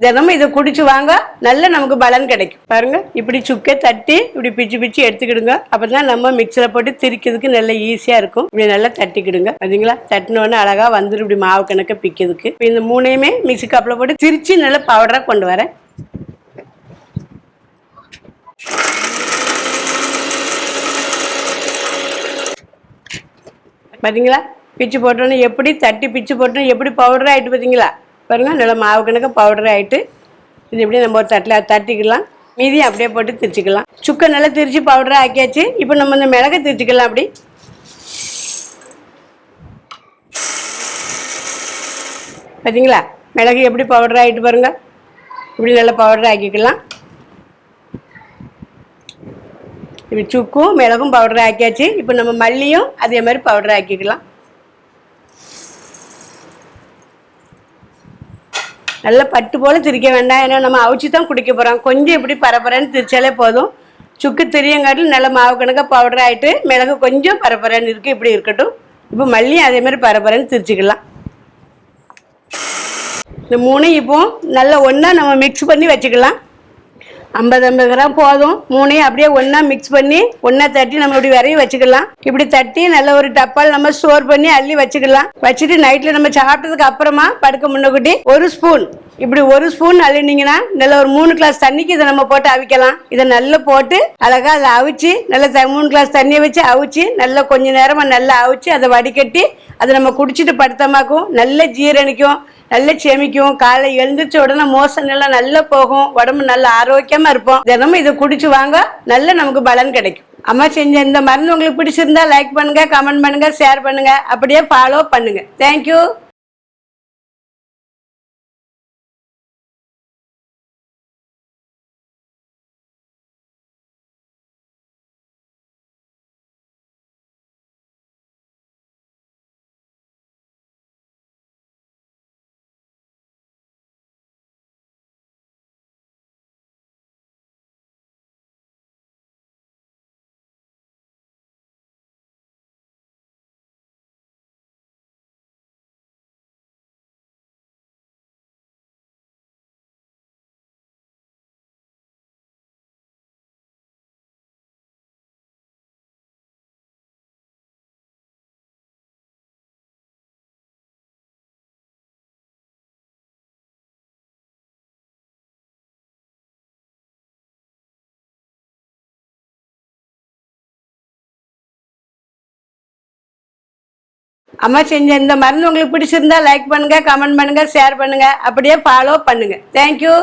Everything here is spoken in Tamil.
தினமும் இதை குடிச்சு வாங்க, நல்ல நமக்கு பலன் கிடைக்கும். பாருங்க, இப்படி சுக்கை தட்டி இப்படி பிச்சு பிச்சு எடுத்துக்கிடுங்க. அப்பதான் நம்ம மிக்சியில் போட்டு திரிக்கிறதுக்கு நல்ல ஈஸியா இருக்கும். இப்படி நல்லா தட்டிக்கிடுங்க. பார்த்தீங்களா, தட்டினோடனே அழகா வந்துடும் இப்படி மாவு கணக்க பிக்கிறதுக்கு. இந்த மூணையுமே மிக்சி கப்பில் போட்டு திரிச்சு நல்ல பவுடரா கொண்டு வரேன். பார்த்தீங்களா, பிச்சு போட்டோன்னே எப்படி தட்டி பிச்சு போட்டோன்னு எப்படி பவுடர் ஆகிட்டு பார்த்தீங்களா. பாருங்க, நல்லா மாவு கணக்க பவுடர் ஆகிட்டு இது எப்படி நம்ம ஒரு தட்டில் தட்டிக்கலாம். மீதியும் அப்படியே போட்டு திரிச்சிக்கலாம். சுக்கை நல்லா திரிச்சு பவுடராக ஆக்கியாச்சு. இப்போ நம்ம இந்த மிளகை திரிச்சிக்கலாம். அப்படி பார்த்தீங்களா, மிளகு எப்படி பவுடர் ஆகிட்டு பாருங்க. இப்படி நல்லா பவுடர் ஆக்கிக்கலாம். இப்படி சுக்கும் மிளகும் பவுடர் ஆக்கியாச்சு. இப்போ நம்ம மல்லியும் அதே மாதிரி பவுடர் ஆக்கிக்கலாம். நல்லா பட்டு போல் திரிக்க வேண்டாம், ஏன்னா நம்ம அவிச்சு தான் குடிக்க போகிறோம். கொஞ்சம் இப்படி பரபரன்னு திரிச்சாலே போதும். சுக்கு திரியங்காட்டில் நல்ல மாவு கணக்காக பவுடர் ஆகிட்டு மிளகு கொஞ்சம் பரபரன்னு இருக்குது. இப்படி இருக்கட்டும். இப்போ மல்லியும் அதே மாதிரி பரபரன்னு திரிச்சிக்கலாம். இந்த மூணையும் இப்போ நல்லா ஒன்றா நம்ம மிக்ஸ் பண்ணி வச்சுக்கலாம். 50 கிராம் போதும். மூணையும் அப்படியே ஒன்றா மிக்ஸ் பண்ணி ஒன்றா தட்டி நம்ம இப்படி விரைய வச்சுக்கலாம். இப்படி தட்டி நல்ல ஒரு டப்பால் நம்ம ஸ்டோர் பண்ணி அள்ளி வச்சுக்கலாம். வச்சுட்டு நைட்டில் நம்ம சாப்பிட்டதுக்கு அப்புறமா படுக்க முன்னக்கூட்டி ஒரு ஸ்பூன் இப்படி ஒரு ஸ்பூன் அள்ளினீங்கன்னா நல்ல ஒரு 3 கிளாஸ் தண்ணிக்கு இதை நம்ம போட்டு அவிக்கலாம். இதை நல்லா போட்டு அழகாக அதை அவிச்சு நல்லா 3 கிளாஸ் தண்ணியை வச்சு அவிச்சு நல்லா கொஞ்சம் நேரமாக நல்லா அவிச்சு அதை வடிகட்டி அதை நம்ம குடிச்சிட்டு படுத்தமாக்கும். நல்ல ஜீரணிக்கும், நல்ல செமிக்கும். காலை எழுந்திரிச்ச உடனே மோசன் எல்லாம் நல்லா போகும். உடம்பு நல்ல ஆரோக்கியமா இருப்போம். தினமும் இதை குடிச்சு வாங்க, நல்ல நமக்கு பலன் கிடைக்கும். அம்மா செஞ்ச இந்த மருந்து உங்களுக்கு பிடிச்சிருந்தா லைக் பண்ணுங்க, கமெண்ட் பண்ணுங்க, ஷேர் பண்ணுங்க, அப்படியே ஃபாலோ பண்ணுங்க. தேங்க்யூ. அம்மா செஞ்ச இந்த மருந்து உங்களுக்கு பிடிச்சிருந்தா லைக் பண்ணுங்க, கமெண்ட் பண்ணுங்க, ஷேர் பண்ணுங்க, அப்படியே ஃபாலோ பண்ணுங்க. தேங்க்யூ.